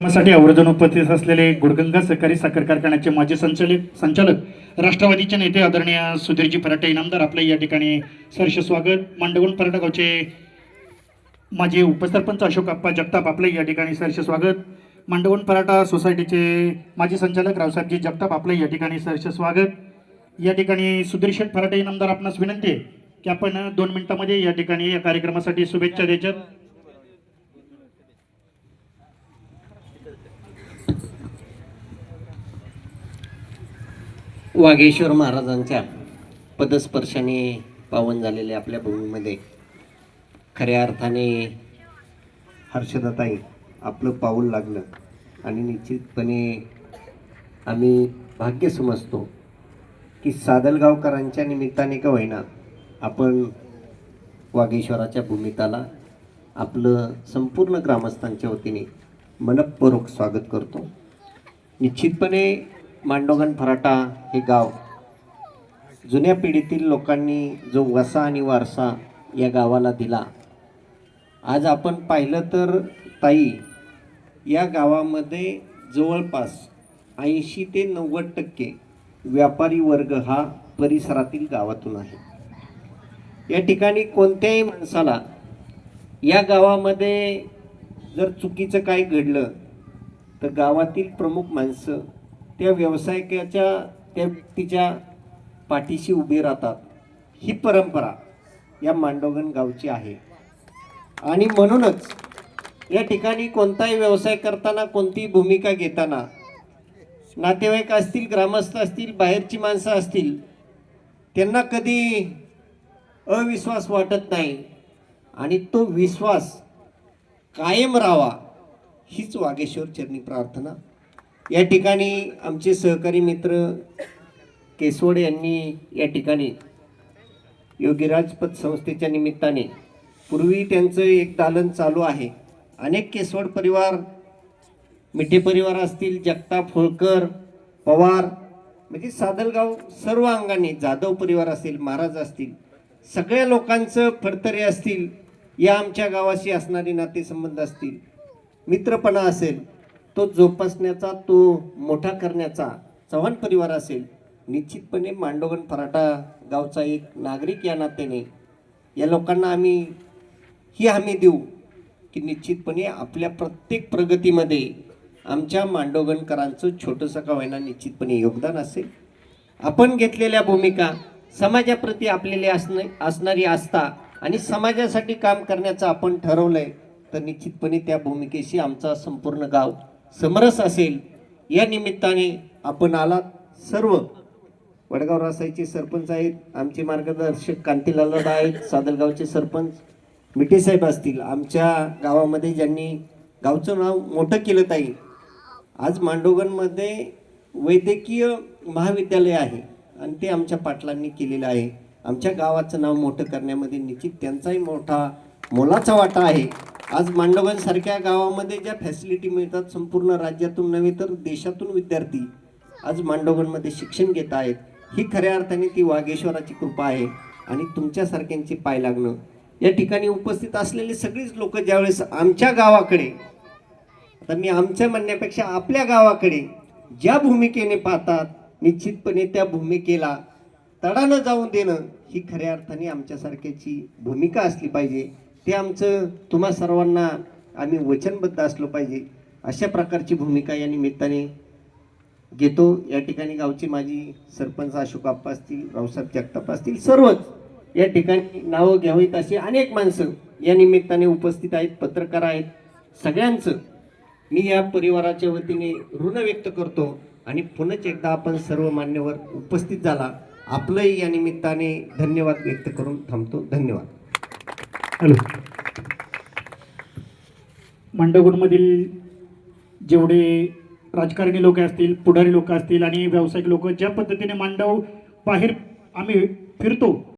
साठी आवर्जून उपस्थित असलेले गुडगंगा सहकारी साखर कारखान्याचे माजी संचालक राष्ट्रवादीचे नेते आदरणीय सुधीरजी फराटे इनामदार आपले या ठिकाणी सहर्ष स्वागत. मांडवण फराटा गावचे माजी उपसरपंच अशोक अप्पा जगताप आपले या ठिकाणी सहर्ष स्वागत. मांडवण फराटा सोसायटीचे माजी संचालक रावसाहेबजी जगताप आपले या ठिकाणी सहर्ष स्वागत. या ठिकाणी सुधीर शेठ फराटे इनामदार आपणास विनंती आहे की आपण 2 मिनिटांमध्ये या ठिकाणी या कार्यक्रमासाठी शुभेच्छा द्यायच्यात. वागेश्वर महाराजांच्या पदस्पर्शाने पावन झालेल्या आपल्या भूमीमध्ये खऱ्या अर्थाने हर्षदाताई आपलं पाऊल लागलं आणि निश्चितपणे आम्ही भाग्य समजतो की सादलगावकरांच्या निमित्ताने का होईना आपण वागेश्वराच्या भूमिकाला आपलं संपूर्ण ग्रामस्थांच्या वतीने मनपूर्वक स्वागत करतो. निश्चितपणे मांडोगण फराटा हे गाव जुन्या पिढीतील लोकांनी जो वसा आणि वारसा या गावाला दिला. आज आपण पाहिलं तर ताई, या गावामध्ये जवळपास 80 ते 90% व्यापारी वर्ग हा परिसरातील गावातून आहे. या ठिकाणी कोणत्याही माणसाला या गावामध्ये जर चुकीचं काय घडलं तर गावातील प्रमुख माणसं त्या व्यावसायिकाच्या त्या व्यक्तीच्या पाठीशी उभी राहतात. ही परंपरा या मांडोगण गावची आहे आणि म्हणूनच या ठिकाणी कोणताही व्यवसाय करताना, कोणतीही भूमिका घेताना नातेवाईक असतील, ग्रामस्थ असतील, बाहेरची माणसं असतील, त्यांना कधी अविश्वास वाटत नाही आणि तो विश्वास कायम राहावा हीच वागेश्वर चरणी प्रार्थना. या ठिकाणी आमचे सहकारी मित्र केसवड यांनी या ठिकाणी योगीराज पतसंस्थेच्या निमित्ताने पूर्वी त्यांचं एक दालन चालू आहे. अनेक केसवड परिवार, मिठे परिवार असतील, जगताप, होळकर, पवार, म्हणजे सादलगाव सर्व अंगाने, जाधव परिवार असेल, महाराज असतील, सगळ्या लोकांचं फडतरे असतील, या आमच्या गावाशी असणारे नातेसंबंध असतील, मित्रपणा असेल, तो जोपासण्याचा, तो मोठा करण्याचा चव्हाण परिवार असेल. निश्चितपणे मांडोगण फराटा गावचा एक नागरिक या नात्याने या लोकांना आम्ही ही हमी देऊ की निश्चितपणे आपल्या प्रत्येक प्रगतीमध्ये आमच्या मांडोगणकरांचं छोटंसं का होईना निश्चितपणे योगदान असेल. आपण घेतलेल्या भूमिका, समाजाप्रती आपल्याला असणारी आस्था आणि समाजासाठी काम करण्याचं आपण ठरवलंय तर निश्चितपणे त्या भूमिकेशी आमचा संपूर्ण गाव समरस असेल. या निमित्ताने आपण आलात. सर्व वडगाव रासाईचे सरपंच आहेत, आमचे मार्गदर्शक कांतीलालदा आहेत, सादलगावचे सरपंच मिठेसाहेब असतील, आमच्या गावामध्ये ज्यांनी गावचं नाव मोठं केलं ताई. आज मांडोगणमध्ये वैद्यकीय महाविद्यालय आहे आणि ते आमच्या पाटलांनी केलेलं आहे. आमच्या गावाचं नाव मोठं करण्यामध्ये निश्चित त्यांचाही मोठा मोलाचा वाटा आहे. आज मांडोगण सारख्या गावामध्ये ज्या फॅसिलिटी मिळतात, संपूर्ण राज्यातून नव्हे तर देशातून विद्यार्थी आज मांडोगणमध्ये शिक्षण घेत आहेत. ही खऱ्या अर्थाने ती वागेश्वराची कृपा आहे आणि तुमच्यासारख्यांची पाय लागणं. या ठिकाणी उपस्थित असलेले सगळीच लोक ज्यावेळेस आमच्या गावाकडे, आता मी आमच्या म्हणण्यापेक्षा आपल्या गावाकडे ज्या भूमिकेने पाहतात, निश्चितपणे त्या भूमिकेला तडा न जाऊन देणं ही खऱ्या अर्थाने आमच्यासारख्याची भूमिका असली पाहिजे. ते आमचं तुम्हा सर्वांना आम्ही वचनबद्ध असलो पाहिजे. अशा प्रकारची भूमिका या निमित्ताने घेतो. या ठिकाणी गावचे माजी सरपंच अशोक अप्पा असतील, रावसाहेब जगताप असतील, सर्वच या ठिकाणी नावं घ्यावीत अशी अनेक माणसं या निमित्ताने उपस्थित आहेत, पत्रकार आहेत. सगळ्यांचं मी या परिवाराच्या वतीने ऋण व्यक्त करतो आणि पुनच एकदा आपण सर्व मान्यवर उपस्थित झाला, आपलंही या निमित्ताने धन्यवाद व्यक्त करून थांबतो. धन्यवाद. हॅलो. मांडवगडमधील जेवढे राजकारणी लोक असतील, पुढारी लोक असतील आणि व्यावसायिक लोक ज्या पद्धतीने मांडव बाहेर आम्ही फिरतो